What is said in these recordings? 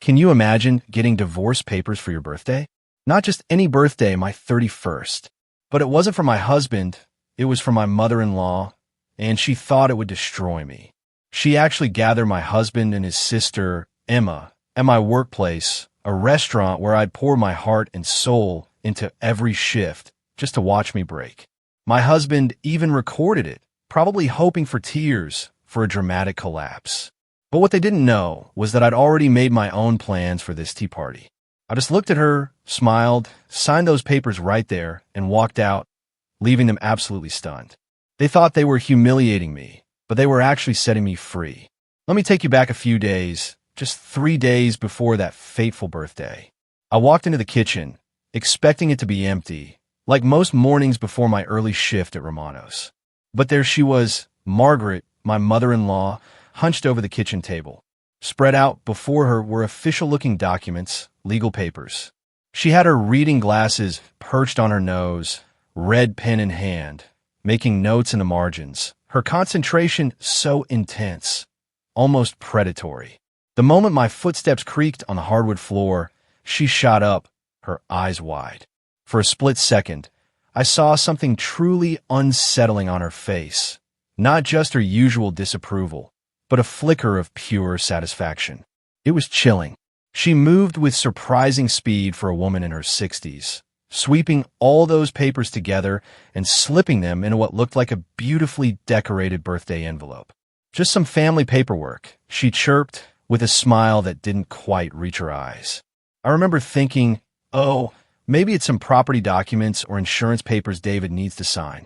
Can you imagine getting divorce papers for your birthday? Not just any birthday, my 31st. But it wasn't for my husband, it was for my mother-in-law, and she thought it would destroy me. She actually gathered my husband and his sister, Emma, at my workplace, a restaurant where I'd pour my heart and soul into every shift just to watch me break. My husband even recorded it, probably hoping for tears for a dramatic collapse. But what they didn't know was that I'd already made my own plans for this tea party. I just looked at her, smiled, signed those papers right there, and walked out, leaving them absolutely stunned. They thought they were humiliating me, but they were actually setting me free. Let me take you back a few days, just 3 days before that fateful birthday. I walked into the kitchen, expecting it to be empty, like most mornings before my early shift at Romano's. But there she was, Margaret, my mother-in-law, hunched over the kitchen table. Spread out before her were official-looking documents, legal papers. She had her reading glasses perched on her nose, red pen in hand, making notes in the margins, her concentration so intense, almost predatory. The moment my footsteps creaked on the hardwood floor, she shot up, her eyes wide. For a split second, I saw something truly unsettling on her face, not just her usual disapproval, but a flicker of pure satisfaction. It was chilling. She moved with surprising speed for a woman in her 60s, sweeping all those papers together and slipping them into what looked like a beautifully decorated birthday envelope. Just some family paperwork, she chirped with a smile that didn't quite reach her eyes. I remember thinking, oh, maybe it's some property documents or insurance papers David needs to sign.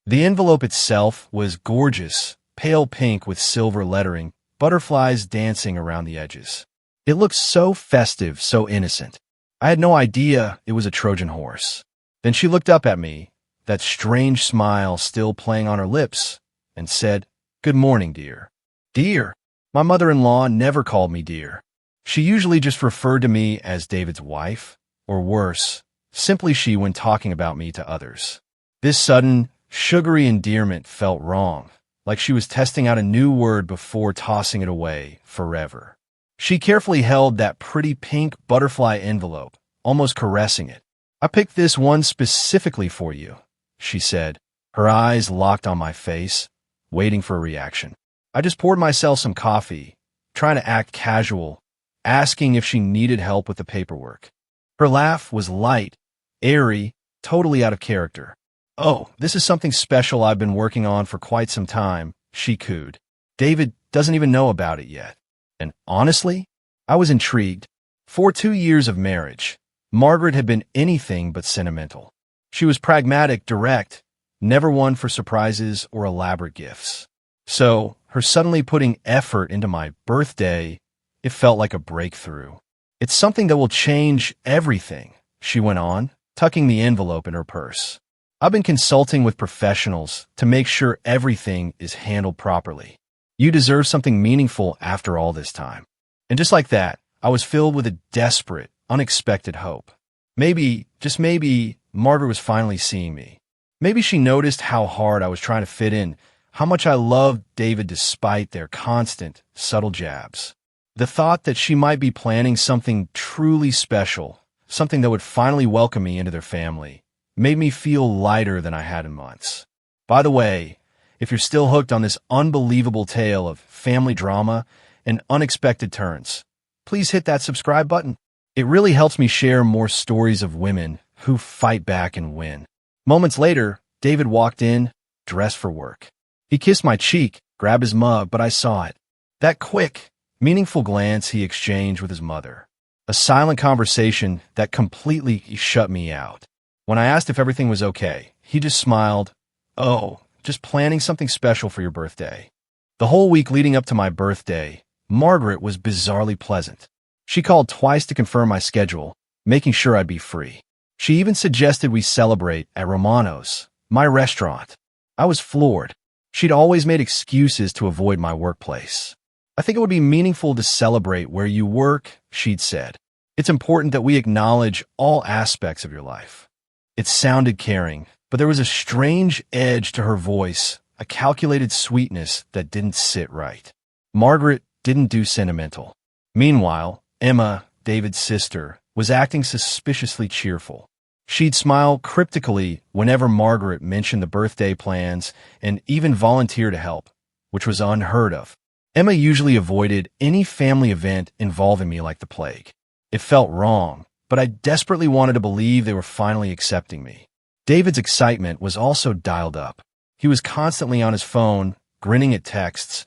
The envelope itself was gorgeous, pale pink with silver lettering, butterflies dancing around the edges. It looked so festive, so innocent. I had no idea it was a Trojan horse. Then she looked up at me, that strange smile still playing on her lips, and said, "Good morning, dear." Dear? My mother-in-law never called me dear. She usually just referred to me as David's wife, or worse, simply she when talking about me to others. This sudden, sugary endearment felt wrong, like she was testing out a new word before tossing it away forever. She carefully held that pretty pink butterfly envelope, almost caressing it. "I picked this one specifically for you," she said, her eyes locked on my face, waiting for a reaction. I just poured myself some coffee, trying to act casual, asking if she needed help with the paperwork. Her laugh was light, airy, totally out of character. "Oh, this is something special I've been working on for quite some time," she cooed. "David doesn't even know about it yet." And honestly, I was intrigued. For 2 years of marriage, Margaret had been anything but sentimental. She was pragmatic, direct, never one for surprises or elaborate gifts. So, her suddenly putting effort into my birthday, it felt like a breakthrough. "It's something that will change everything," she went on, tucking the envelope in her purse. "I've been consulting with professionals to make sure everything is handled properly. You deserve something meaningful after all this time." And just like that, I was filled with a desperate, unexpected hope. Maybe, just maybe, Margaret was finally seeing me. Maybe she noticed how hard I was trying to fit in, how much I loved David despite their constant, subtle jabs. The thought that she might be planning something truly special, something that would finally welcome me into their family, made me feel lighter than I had in months. By the way, if you're still hooked on this unbelievable tale of family drama and unexpected turns, please hit that subscribe button. It really helps me share more stories of women who fight back and win. Moments later, David walked in, dressed for work. He kissed my cheek, grabbed his mug, but I saw it. That quick, meaningful glance he exchanged with his mother. A silent conversation that completely shut me out. When I asked if everything was okay, he just smiled. "Oh, just planning something special for your birthday." The whole week leading up to my birthday, Margaret was bizarrely pleasant. She called twice to confirm my schedule, making sure I'd be free. She even suggested we celebrate at Romano's, my restaurant. I was floored. She'd always made excuses to avoid my workplace. "I think it would be meaningful to celebrate where you work," she'd said. "It's important that we acknowledge all aspects of your life." It sounded caring, but there was a strange edge to her voice, a calculated sweetness that didn't sit right. Margaret didn't do sentimental. Meanwhile, Emma, David's sister, was acting suspiciously cheerful. She'd smile cryptically whenever Margaret mentioned the birthday plans and even volunteer to help, which was unheard of. Emma usually avoided any family event involving me like the plague. It felt wrong, but I desperately wanted to believe they were finally accepting me. David's excitement was also dialed up. He was constantly on his phone, grinning at texts,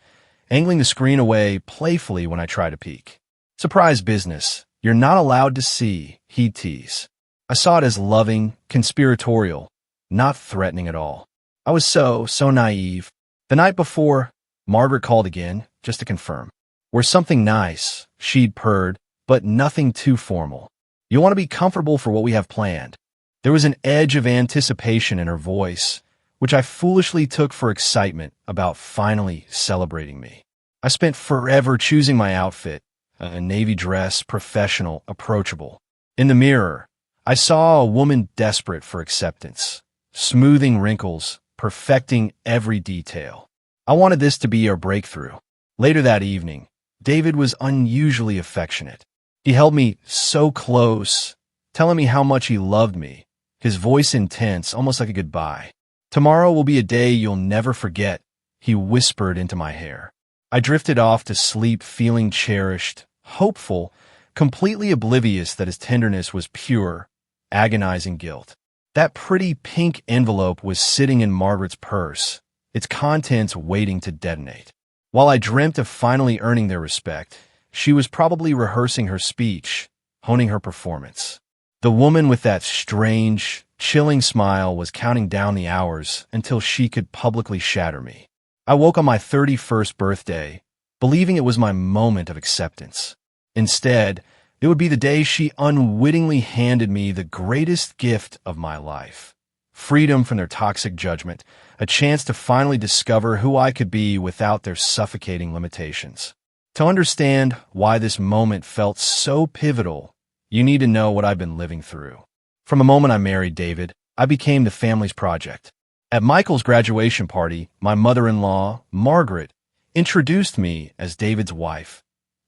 angling the screen away playfully when I tried to peek. Surprise business. You're not allowed to see, he'd tease. I saw it as loving, conspiratorial, not threatening at all. I was so naive. The night before, Margaret called again, just to confirm. We're something nice, she'd purred, but nothing too formal. You want to be comfortable for what we have planned. There was an edge of anticipation in her voice, which I foolishly took for excitement about finally celebrating me. I spent forever choosing my outfit, a navy dress, professional, approachable. In the mirror, I saw a woman desperate for acceptance, smoothing wrinkles, perfecting every detail. I wanted this to be our breakthrough. Later that evening, David was unusually affectionate. He held me so close, telling me how much he loved me, his voice intense, almost like a goodbye. Tomorrow will be a day you'll never forget, he whispered into my hair. I drifted off to sleep feeling cherished, hopeful, completely oblivious that his tenderness was pure, agonizing guilt. That pretty pink envelope was sitting in Margaret's purse, its contents waiting to detonate. While I dreamt of finally earning their respect, she was probably rehearsing her speech, honing her performance. The woman with that strange, chilling smile was counting down the hours until she could publicly shatter me. I woke on my 31st birthday, believing it was my moment of acceptance. Instead, it would be the day she unwittingly handed me the greatest gift of my life. Freedom from their toxic judgment, a chance to finally discover who I could be without their suffocating limitations. To understand why this moment felt so pivotal, you need to know what I've been living through. From the moment I married David, I became the family's project. At Michael's graduation party, my mother-in-law, Margaret, introduced me as David's wife.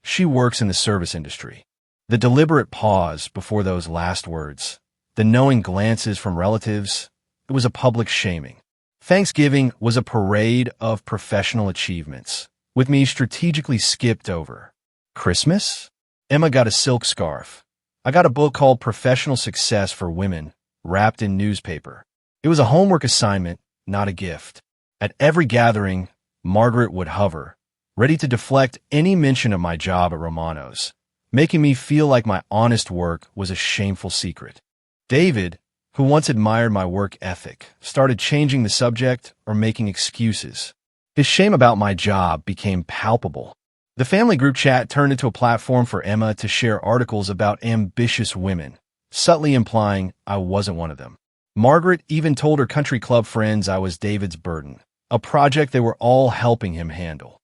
She works in the service industry. The deliberate pause before those last words, the knowing glances from relatives, it was a public shaming. Thanksgiving was a parade of professional achievements, with me strategically skipped over. Christmas? Emma got a silk scarf. I got a book called Professional Success for Women, wrapped in newspaper. It was a homework assignment, not a gift. At every gathering, Margaret would hover, ready to deflect any mention of my job at Romano's, making me feel like my honest work was a shameful secret. David, who once admired my work ethic, started changing the subject or making excuses. His shame about my job became palpable. The family group chat turned into a platform for Emma to share articles about ambitious women, subtly implying I wasn't one of them. Margaret even told her country club friends I was David's burden, a project they were all helping him handle.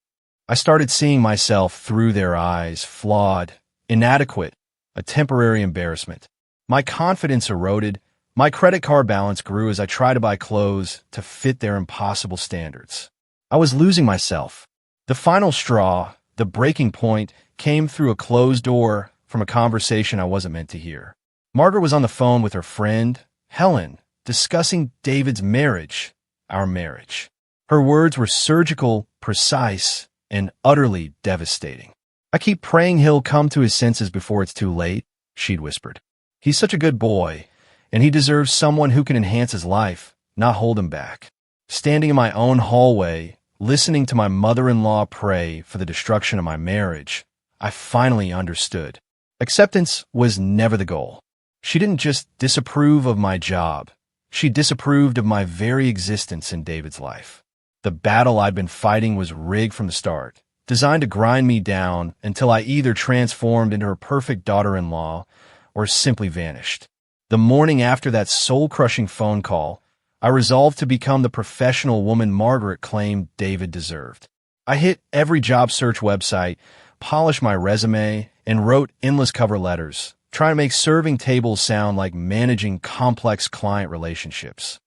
I started seeing myself through their eyes, flawed, inadequate, a temporary embarrassment. My confidence eroded. My credit card balance grew as I tried to buy clothes to fit their impossible standards. I was losing myself. The final straw, the breaking point, came through a closed door from a conversation I wasn't meant to hear. Margaret was on the phone with her friend, Helen, discussing David's marriage, our marriage. Her words were surgical, precise, and utterly devastating. I keep praying he'll come to his senses before it's too late, she'd whispered. He's such a good boy, and he deserves someone who can enhance his life, not hold him back. Standing in my own hallway, listening to my mother-in-law pray for the destruction of my marriage, I finally understood. Acceptance was never the goal. She didn't just disapprove of my job. She disapproved of my very existence in David's life. The battle I'd been fighting was rigged from the start, designed to grind me down until I either transformed into her perfect daughter-in-law or simply vanished. The morning after that soul-crushing phone call, I resolved to become the professional woman Margaret claimed David deserved. I hit every job search website, polished my resume, and wrote endless cover letters, trying to make serving tables sound like managing complex client relationships.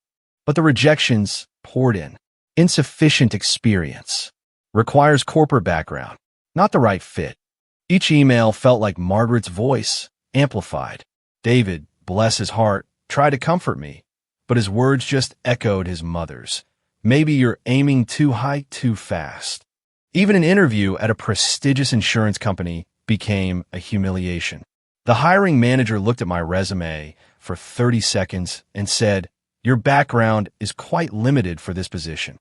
But the rejections poured in. Insufficient experience. Requires corporate background. Not the right fit. Each email felt like Margaret's voice, amplified. David, bless his heart, tried to comfort me, but his words just echoed his mother's. Maybe you're aiming too high too fast. Even an interview at a prestigious insurance company became a humiliation. The hiring manager looked at my resume for 30 seconds and said, "Your background is quite limited for this position."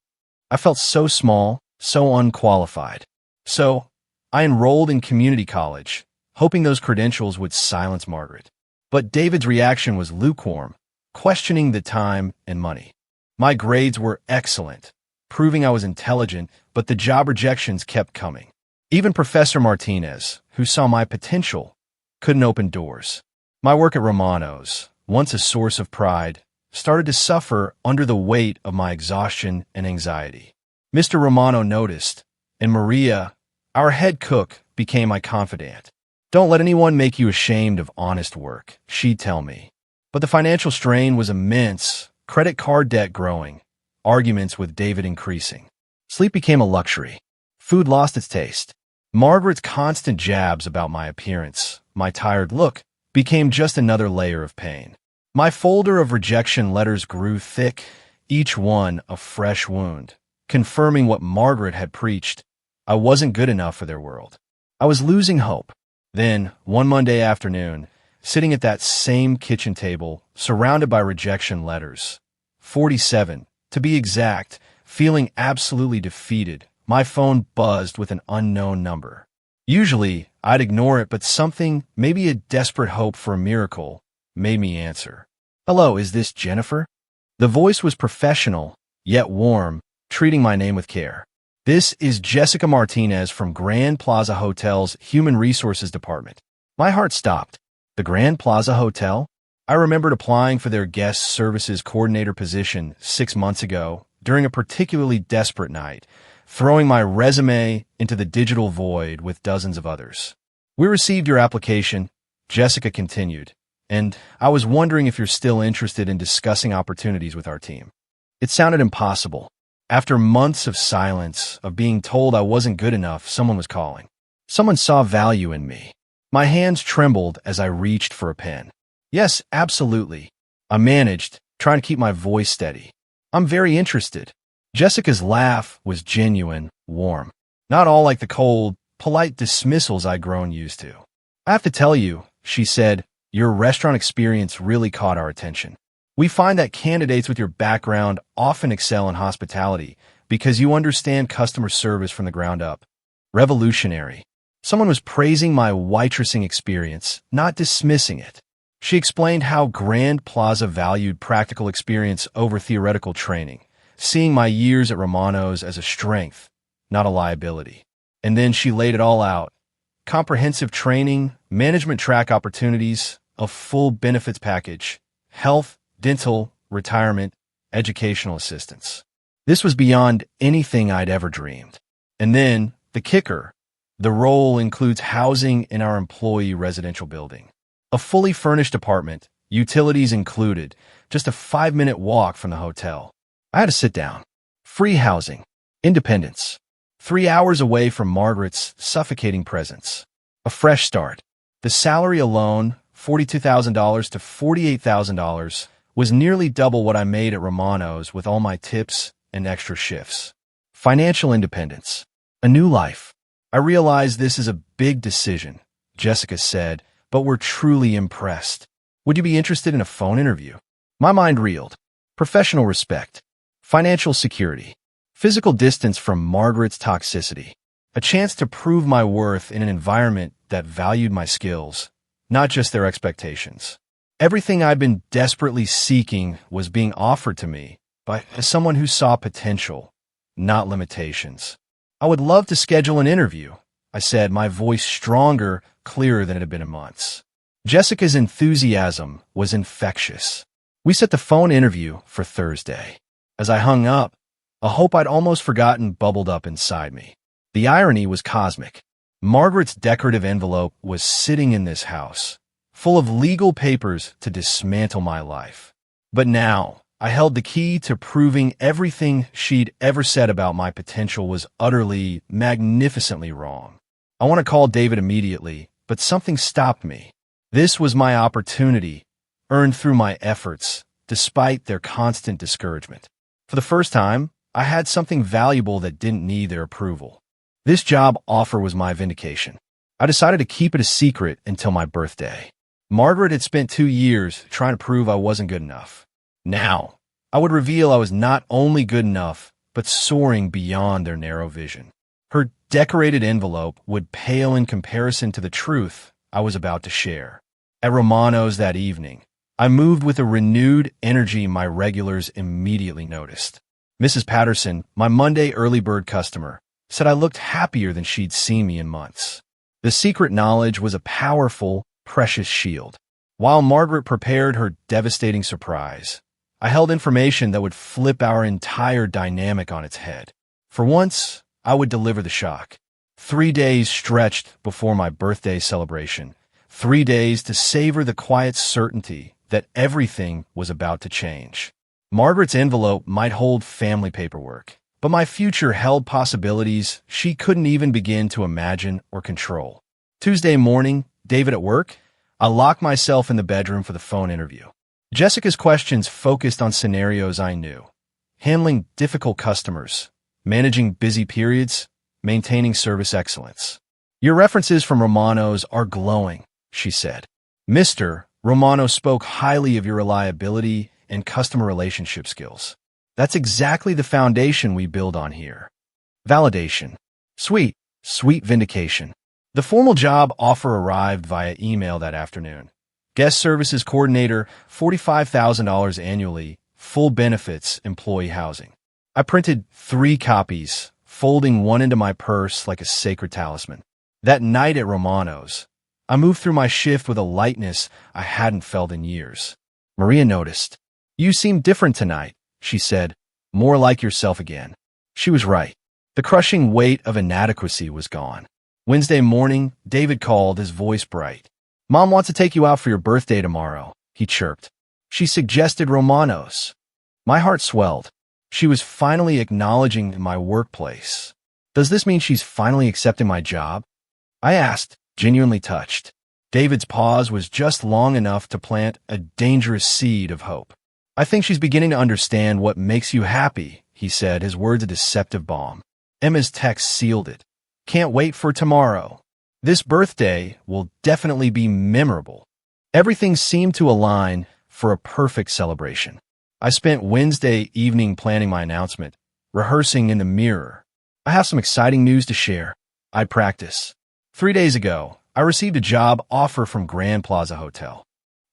I felt so small, so unqualified. So I enrolled in community college, hoping those credentials would silence Margaret. But David's reaction was lukewarm, questioning the time and money. My grades were excellent, proving I was intelligent, but the job rejections kept coming. Even Professor Martinez, who saw my potential, couldn't open doors. My work at Romano's, once a source of pride, started to suffer under the weight of my exhaustion and anxiety. Mr. Romano noticed, and Maria, our head cook, became my confidant. "Don't let anyone make you ashamed of honest work," she'd tell me. But the financial strain was immense, credit card debt growing, arguments with David increasing. Sleep became a luxury. Food lost its taste. Margaret's constant jabs about my appearance, my tired look, became just another layer of pain. My folder of rejection letters grew thick, each one a fresh wound, confirming what Margaret had preached. I wasn't good enough for their world. I was losing hope. Then, one Monday afternoon, sitting at that same kitchen table, surrounded by rejection letters, 47, to be exact, feeling absolutely defeated, my phone buzzed with an unknown number. Usually, I'd ignore it, but something, maybe a desperate hope for a miracle, made me answer. "Hello, is this Jennifer?" The voice was professional, yet warm, treating my name with care. "This is Jessica Martinez from Grand Plaza Hotel's Human Resources Department." My heart stopped. The Grand Plaza Hotel? I remembered applying for their guest services coordinator position 6 months ago during a particularly desperate night, throwing my resume into the digital void with dozens of others. "We received your application," Jessica continued, "and I was wondering if you're still interested in discussing opportunities with our team." It sounded impossible. After months of silence, of being told I wasn't good enough, someone was calling. Someone saw value in me. My hands trembled as I reached for a pen. "Yes, absolutely." I managed, trying to keep my voice steady. "I'm very interested." Jessica's laugh was genuine, warm. Not all like the cold, polite dismissals I'd grown used to. "I have to tell you," she said, "your restaurant experience really caught our attention. We find that candidates with your background often excel in hospitality because you understand customer service from the ground up. Revolutionary." Someone was praising my waitressing experience, not dismissing it. She explained how Grand Plaza valued practical experience over theoretical training, seeing my years at Romano's as a strength, not a liability. And then she laid it all out. Comprehensive training, management track opportunities, a full benefits package, health, dental, retirement, educational assistance. This was beyond anything I'd ever dreamed. And then, the kicker, the role includes housing in our employee residential building. A fully furnished apartment, utilities included, just a 5-minute walk from the hotel. I had to sit down. Free housing, independence, 3 hours away from Margaret's suffocating presence. A fresh start. The salary alone, $42,000 to $48,000, was nearly double what I made at Romano's with all my tips and extra shifts. Financial independence. A new life. "I realize this is a big decision," Jessica said, "but we're truly impressed. Would you be interested in a phone interview?" My mind reeled. Professional respect. Financial security. Physical distance from Margaret's toxicity. A chance to prove my worth in an environment that valued my skills, not just their expectations. Everything I'd been desperately seeking was being offered to me by someone who saw potential, not limitations. "I would love to schedule an interview," I said, my voice stronger, clearer than it had been in months. Jessica's enthusiasm was infectious. We set the phone interview for Thursday. As I hung up, a hope I'd almost forgotten bubbled up inside me. The irony was cosmic. Margaret's decorative envelope was sitting in this house, full of legal papers to dismantle my life. But now, I held the key to proving everything she'd ever said about my potential was utterly, magnificently wrong. I want to call David immediately, but something stopped me. This was my opportunity, earned through my efforts, despite their constant discouragement. For the first time, I had something valuable that didn't need their approval. This job offer was my vindication. I decided to keep it a secret until my birthday. Margaret had spent 2 years trying to prove I wasn't good enough. Now, I would reveal I was not only good enough, but soaring beyond their narrow vision. Her decorated envelope would pale in comparison to the truth I was about to share. At Romano's that evening, I moved with a renewed energy my regulars immediately noticed. Mrs. Patterson, my Monday early bird customer, said I looked happier than she'd seen me in months. The secret knowledge was a powerful, precious shield. While Margaret prepared her devastating surprise, I held information that would flip our entire dynamic on its head. For once, I would deliver the shock. 3 days stretched before my birthday celebration. 3 days to savor the quiet certainty that everything was about to change. Margaret's envelope might hold family paperwork, but my future held possibilities she couldn't even begin to imagine or control. Tuesday morning, David at work, I locked myself in the bedroom for the phone interview. Jessica's questions focused on scenarios I knew. Handling difficult customers, managing busy periods, maintaining service excellence. Your references from Romano's are glowing, she said. Mr. Romano spoke highly of your reliability and customer relationship skills. That's exactly the foundation we build on here. Validation. Sweet vindication. The formal job offer arrived via email that afternoon. Guest services coordinator, $45,000 annually, full benefits, employee housing. I printed 3 copies, folding one into my purse like a sacred talisman. That night at Romano's, I moved through my shift with a lightness I hadn't felt in years. Maria noticed. You seem different tonight, she said, more like yourself again. She was right. The crushing weight of inadequacy was gone. Wednesday morning, David called, his voice bright. Mom wants to take you out for your birthday tomorrow, he chirped. She suggested Romano's. My heart swelled. She was finally acknowledging my workplace. Does this mean she's finally accepting my job? I asked, genuinely touched. David's pause was just long enough to plant a dangerous seed of hope. I think she's beginning to understand what makes you happy, he said, his words a deceptive balm. Emma's text sealed it. Can't wait for tomorrow. This birthday will definitely be memorable. Everything seemed to align for a perfect celebration. I spent Wednesday evening planning my announcement, rehearsing in the mirror. I have some exciting news to share. I practice. 3 days ago, I received a job offer from Grand Plaza Hotel.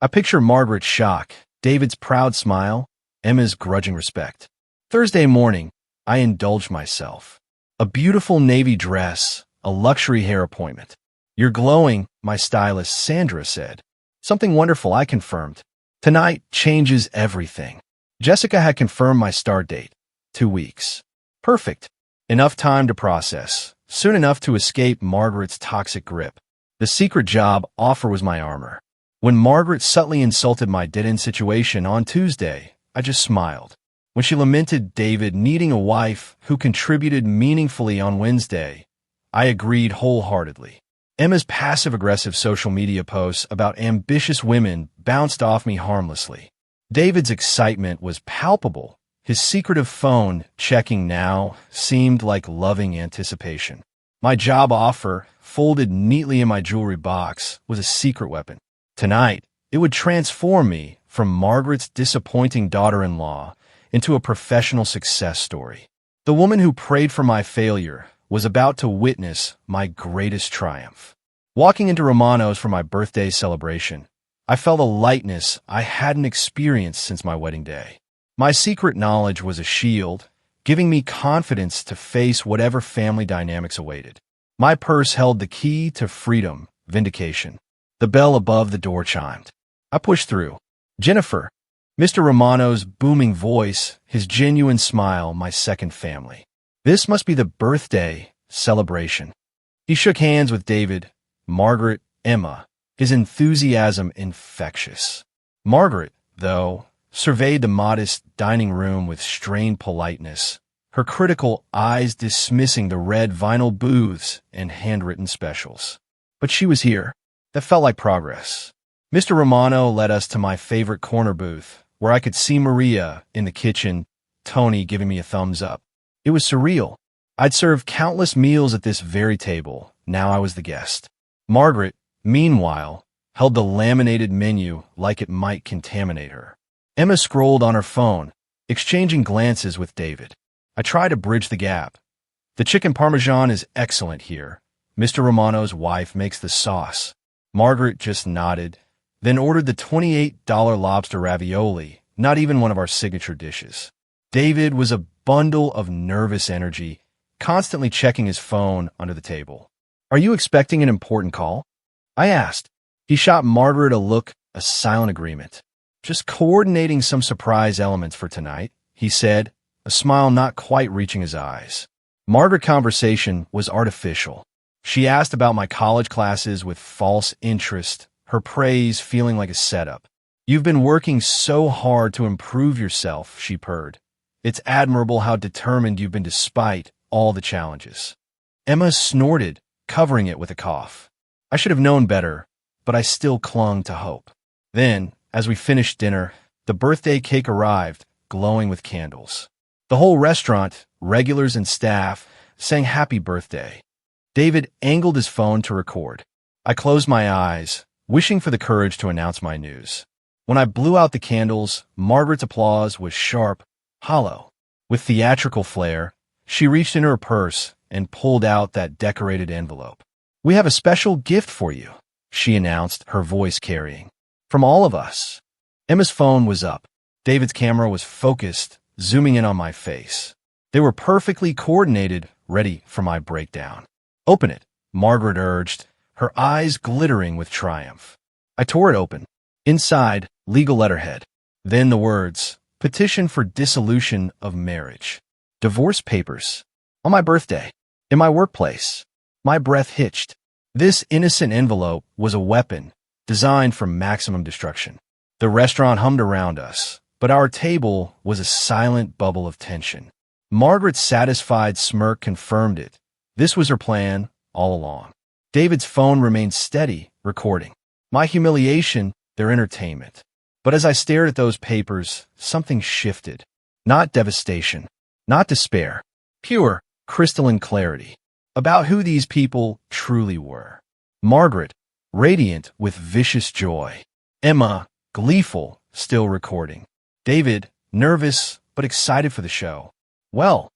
I picture Margaret's shock, David's proud smile, Emma's grudging respect. Thursday morning, I indulged myself. A beautiful navy dress, a luxury hair appointment. You're glowing, my stylist Sandra said. Something wonderful, I confirmed. Tonight changes everything. Jessica had confirmed my start date. 2 weeks. Perfect. Enough time to process. Soon enough to escape Margaret's toxic grip. The secret job offer was my armor. When Margaret subtly insulted my dead-end situation on Tuesday, I just smiled. When she lamented David needing a wife who contributed meaningfully on Wednesday, I agreed wholeheartedly. Emma's passive-aggressive social media posts about ambitious women bounced off me harmlessly. David's excitement was palpable. His secretive phone checking now seemed like loving anticipation. My job offer, folded neatly in my jewelry box, was a secret weapon. Tonight, it would transform me from Margaret's disappointing daughter-in-law into a professional success story. The woman who prayed for my failure was about to witness my greatest triumph. Walking into Romano's for my birthday celebration, I felt a lightness I hadn't experienced since my wedding day. My secret knowledge was a shield, giving me confidence to face whatever family dynamics awaited. My purse held the key to freedom, vindication. The bell above the door chimed. I pushed through. Jennifer. Mr. Romano's booming voice, his genuine smile, my second family. This must be the birthday celebration. He shook hands with David, Margaret, Emma, his enthusiasm infectious. Margaret, though, surveyed the modest dining room with strained politeness, her critical eyes dismissing the red vinyl booths and handwritten specials. But she was here. That felt like progress. Mr. Romano led us to my favorite corner booth, where I could see Maria in the kitchen, Tony giving me a thumbs up. It was surreal. I'd served countless meals at this very table. Now I was the guest. Margaret, meanwhile, held the laminated menu like it might contaminate her. Emma scrolled on her phone, exchanging glances with David. I tried to bridge the gap. The chicken parmesan is excellent here. Mr. Romano's wife makes the sauce. Margaret just nodded, then ordered the $28 lobster ravioli, not even one of our signature dishes. David was a bundle of nervous energy, constantly checking his phone under the table. "Are you expecting an important call?" I asked. He shot Margaret a look, a silent agreement. "Just coordinating some surprise elements for tonight," he said, a smile not quite reaching his eyes. Margaret's conversation was artificial. She asked about my college classes with false interest, her praise feeling like a setup. "You've been working so hard to improve yourself," she purred. "It's admirable how determined you've been despite all the challenges." Emma snorted, covering it with a cough. I should have known better, but I still clung to hope. Then, as we finished dinner, the birthday cake arrived, glowing with candles. The whole restaurant, regulars and staff, sang happy birthday. David angled his phone to record. I closed my eyes, wishing for the courage to announce my news. When I blew out the candles, Margaret's applause was sharp, hollow. With theatrical flair, she reached into her purse and pulled out that decorated envelope. "We have a special gift for you," she announced, her voice carrying. "From all of us." Emma's phone was up. David's camera was focused, zooming in on my face. They were perfectly coordinated, ready for my breakdown. "Open it," Margaret urged, her eyes glittering with triumph. I tore it open. Inside, legal letterhead. Then the words, "Petition for dissolution of marriage." Divorce papers. On my birthday. In my workplace. My breath hitched. This innocent envelope was a weapon, designed for maximum destruction. The restaurant hummed around us, but our table was a silent bubble of tension. Margaret's satisfied smirk confirmed it. This was her plan all along. David's phone remained steady, recording. My humiliation, their entertainment. But as I stared at those papers, something shifted. Not devastation, not despair. Pure, crystalline clarity about who these people truly were. Margaret, radiant with vicious joy. Emma, gleeful, still recording. David, nervous but excited for the show. "Well,"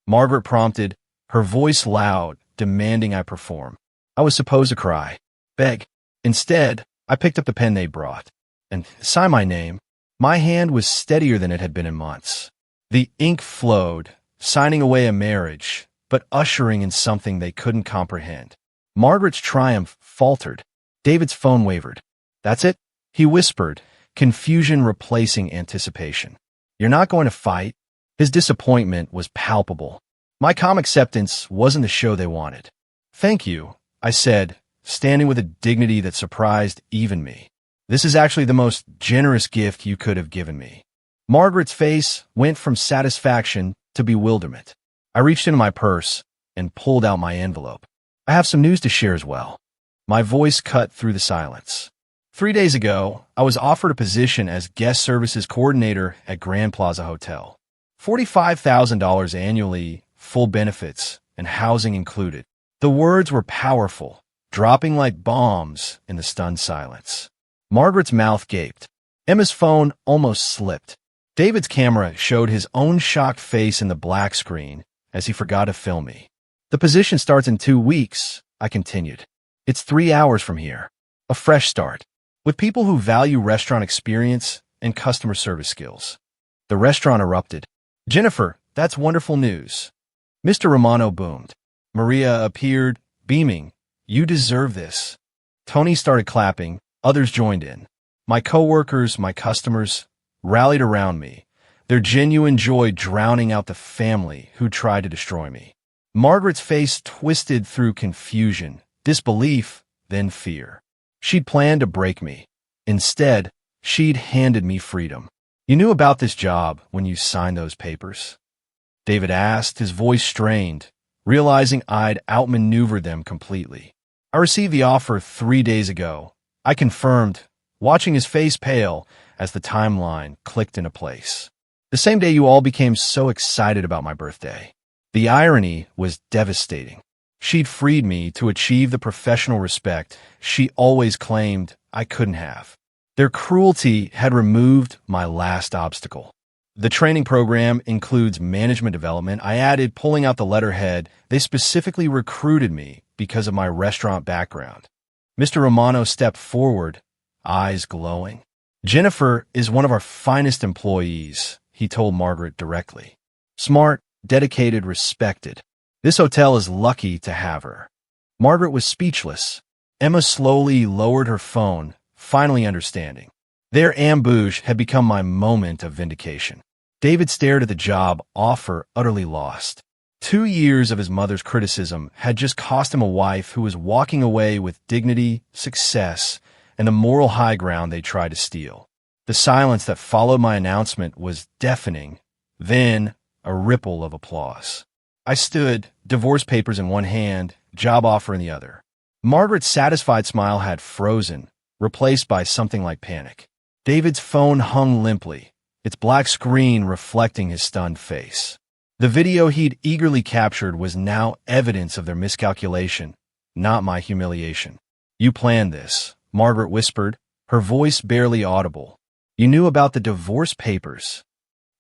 Margaret prompted, her voice loud, demanding I perform. I was supposed to cry, beg. Instead, I picked up the pen they brought and signed my name. My hand was steadier than it had been in months. The ink flowed, signing away a marriage, but ushering in something they couldn't comprehend. Margaret's triumph faltered. David's phone wavered. "That's it?" he whispered, confusion replacing anticipation. "You're not going to fight?" His disappointment was palpable. My calm acceptance wasn't the show they wanted. "Thank you," I said, standing with a dignity that surprised even me. "This is actually the most generous gift you could have given me." Margaret's face went from satisfaction to bewilderment. I reached into my purse and pulled out my envelope. "I have some news to share as well." My voice cut through the silence. 3 days ago, I was offered a position as guest services coordinator at Grand Plaza Hotel. $45,000 annually, full benefits, and housing included. The words were powerful, dropping like bombs in the stunned silence. Margaret's mouth gaped. Emma's phone almost slipped. David's camera showed his own shocked face in the black screen as he forgot to film me. "The position starts in 2 weeks," I continued. "It's 3 hours from here. A fresh start. With people who value restaurant experience and customer service skills." The restaurant erupted. "Jennifer, that's wonderful news." Mr. Romano boomed. Maria appeared, beaming. "You deserve this." Tony started clapping. Others joined in. My coworkers, my customers, rallied around me, their genuine joy drowning out the family who tried to destroy me. Margaret's face twisted through confusion, disbelief, then fear. She'd planned to break me. Instead, she'd handed me freedom. "You knew about this job when you signed those papers?" David asked, his voice strained, realizing I'd outmaneuvered them completely. I received the offer 3 days ago. I confirmed, watching his face pale as the timeline clicked into place. The same day you all became so excited about my birthday. The irony was devastating. She'd freed me to achieve the professional respect she always claimed I couldn't have. Their cruelty had removed my last obstacle. The training program includes management development. I added pulling out the letterhead. They specifically recruited me because of my restaurant background. Mr. Romano stepped forward, eyes glowing. Jennifer is one of our finest employees, he told Margaret directly. Smart, dedicated, respected. This hotel is lucky to have her. Margaret was speechless. Emma slowly lowered her phone, finally understanding. Their ambush had become my moment of vindication. David stared at the job offer, utterly lost. 2 years of his mother's criticism had just cost him a wife who was walking away with dignity, success, and the moral high ground they tried to steal. The silence that followed my announcement was deafening, then a ripple of applause. I stood, divorce papers in one hand, job offer in the other. Margaret's satisfied smile had frozen, replaced by something like panic. David's phone hung limply, its black screen reflecting his stunned face. The video he'd eagerly captured was now evidence of their miscalculation, not my humiliation. You planned this, Margaret whispered, her voice barely audible. You knew about the divorce papers.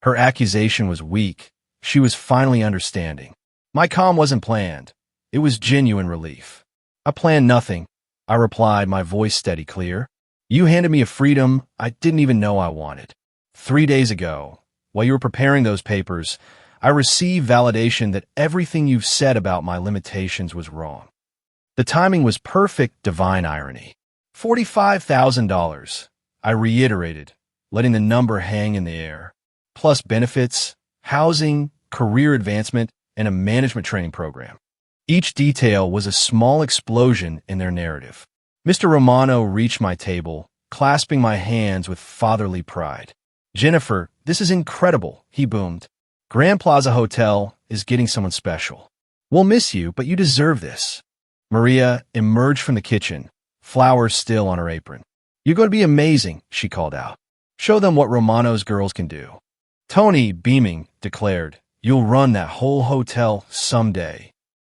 Her accusation was weak. She was finally understanding. My calm wasn't planned. It was genuine relief. I planned nothing, I replied, my voice steady, clear. You handed me a freedom I didn't even know I wanted. 3 days ago, while you were preparing those papers, I received validation that everything you've said about my limitations was wrong. The timing was perfect, divine irony. $45,000, I reiterated, letting the number hang in the air, plus benefits, housing, career advancement, and a management training program. Each detail was a small explosion in their narrative. Mr. Romano reached my table, clasping my hands with fatherly pride. Jennifer, this is incredible, he boomed. Grand Plaza Hotel is getting someone special. We'll miss you, but you deserve this. Maria emerged from the kitchen, flowers still on her apron. You're going to be amazing, she called out. Show them what Romano's girls can do. Tony, beaming, declared, you'll run that whole hotel someday.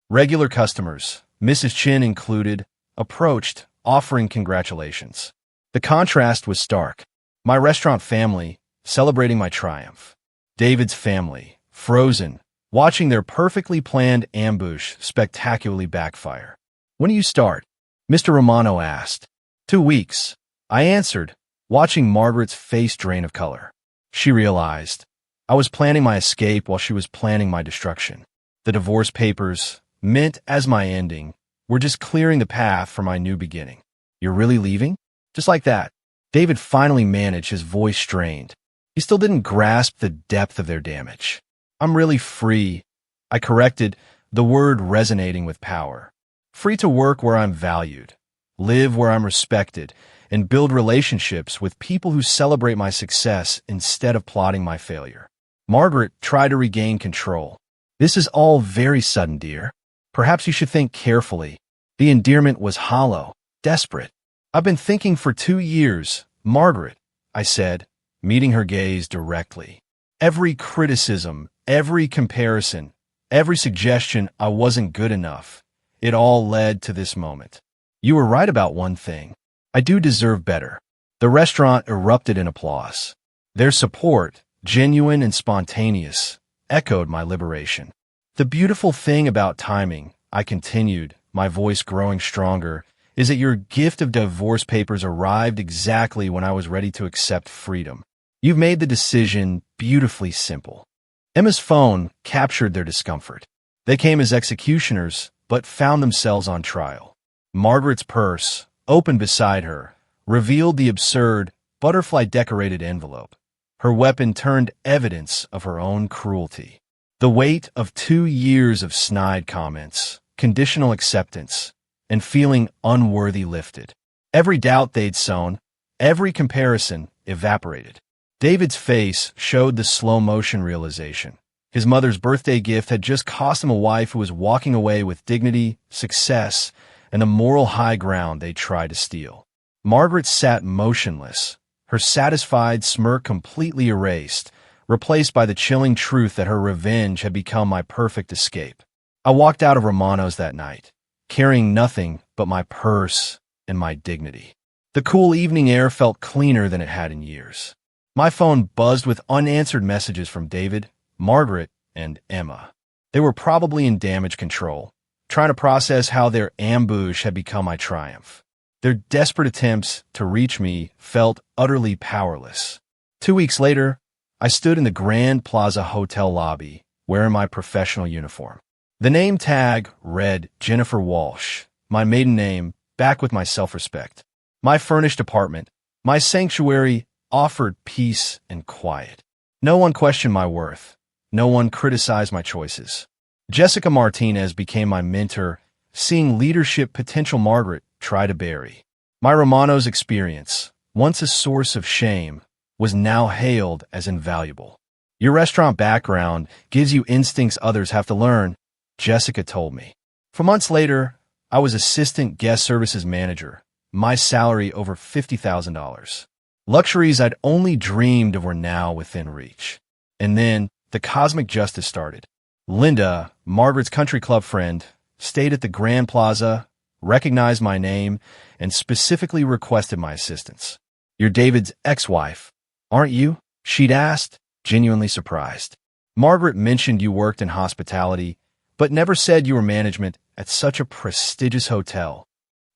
Regular customers, Mrs. Chin included, approached, offering congratulations. The contrast was stark. My restaurant family, celebrating my triumph. David's family, frozen, watching their perfectly planned ambush spectacularly backfire. When do you start? Mr. Romano asked. 2 weeks. I answered, watching Margaret's face drain of color. She realized I was planning my escape while she was planning my destruction. The divorce papers, meant as my ending, were just clearing the path for my new beginning. You're really leaving? Just like that. David finally managed, his voice strained. He still didn't grasp the depth of their damage. I'm really free, I corrected, the word resonating with power. Free to work where I'm valued, live where I'm respected, and build relationships with people who celebrate my success instead of plotting my failure. Margaret tried to regain control. This is all very sudden, dear. Perhaps you should think carefully. The endearment was hollow, desperate. I've been thinking for 2 years, Margaret, I said, meeting her gaze directly. Every criticism, every comparison, every suggestion I wasn't good enough, it all led to this moment. You were right about one thing. I do deserve better. The restaurant erupted in applause. Their support, genuine and spontaneous, echoed my liberation. The beautiful thing about timing, I continued, my voice growing stronger, is that your gift of divorce papers arrived exactly when I was ready to accept freedom. You've made the decision beautifully simple. Emma's phone captured their discomfort. They came as executioners, but found themselves on trial. Margaret's purse, open beside her, revealed the absurd, butterfly-decorated envelope. Her weapon turned evidence of her own cruelty. The weight of 2 years of snide comments, conditional acceptance, and feeling unworthy lifted. Every doubt they'd sown, every comparison evaporated. David's face showed the slow-motion realization. His mother's birthday gift had just cost him a wife who was walking away with dignity, success, and the moral high ground they tried to steal. Margaret sat motionless, her satisfied smirk completely erased, replaced by the chilling truth that her revenge had become my perfect escape. I walked out of Romano's that night, carrying nothing but my purse and my dignity. The cool evening air felt cleaner than it had in years. My phone buzzed with unanswered messages from David, Margaret, and Emma. They were probably in damage control, trying to process how their ambush had become my triumph. Their desperate attempts to reach me felt utterly powerless. 2 weeks later, I stood in the Grand Plaza Hotel lobby, wearing my professional uniform. The name tag read Jennifer Walsh, my maiden name, back with my self-respect. My furnished apartment, my sanctuary, offered peace and quiet. No one questioned my worth. No one criticized my choices. Jessica Martinez became my mentor, seeing leadership potential Margaret try to bury. My Romano's experience, once a source of shame, was now hailed as invaluable. Your restaurant background gives you instincts others have to learn, Jessica told me. For months later, I was assistant guest services manager, my salary over $50,000. Luxuries I'd only dreamed of were now within reach. And then the cosmic justice started. Linda, Margaret's country club friend, stayed at the Grand Plaza, recognized my name, and specifically requested my assistance. "You're David's ex-wife, aren't you?" she'd asked, genuinely surprised. "Margaret mentioned you worked in hospitality, but never said you were management at such a prestigious hotel."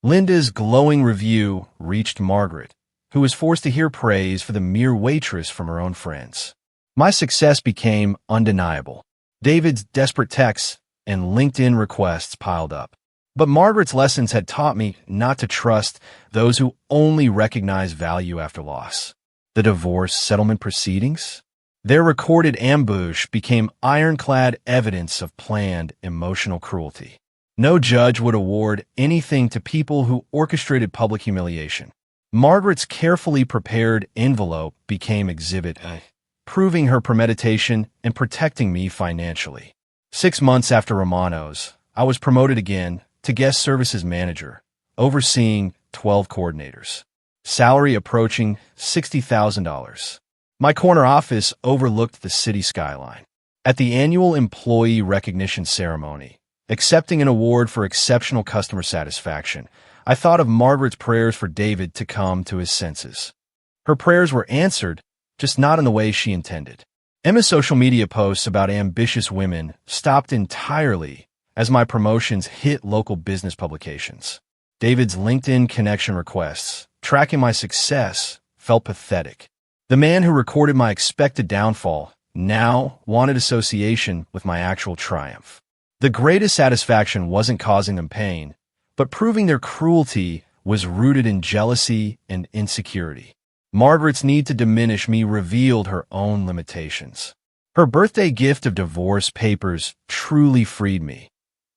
Linda's glowing review reached Margaret, who was forced to hear praise for the mere waitress from her own friends. My success became undeniable. David's desperate texts and LinkedIn requests piled up. But Margaret's lessons had taught me not to trust those who only recognize value after loss. The divorce settlement proceedings? Their recorded ambush became ironclad evidence of planned emotional cruelty. No judge would award anything to people who orchestrated public humiliation. Margaret's carefully prepared envelope became Exhibit A, proving her premeditation and protecting me financially. 6 months after Romano's, I was promoted again to guest services manager, overseeing 12 coordinators. Salary approaching $60,000. My corner office overlooked the city skyline. At the annual employee recognition ceremony, accepting an award for exceptional customer satisfaction, I thought of Margaret's prayers for David to come to his senses. Her prayers were answered, just not in the way she intended. Emma's social media posts about ambitious women stopped entirely as my promotions hit local business publications. David's LinkedIn connection requests, tracking my success, felt pathetic. The man who recorded my expected downfall now wanted association with my actual triumph. The greatest satisfaction wasn't causing them pain, but proving their cruelty was rooted in jealousy and insecurity. Margaret's need to diminish me revealed her own limitations. Her birthday gift of divorce papers truly freed me,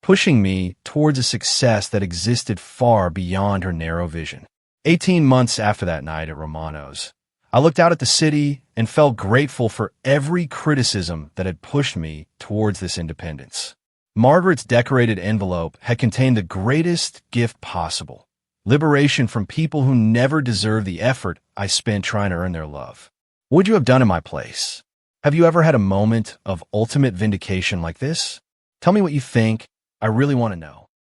pushing me towards a success that existed far beyond her narrow vision. 18 months after that night at Romano's, I looked out at the city and felt grateful for every criticism that had pushed me towards this independence. Margaret's decorated envelope had contained the greatest gift possible: liberation from people who never deserved the effort I spent trying to earn their love. What would you have done in my place? Have you ever had a moment of ultimate vindication like this? Tell me what you think. I really want to know.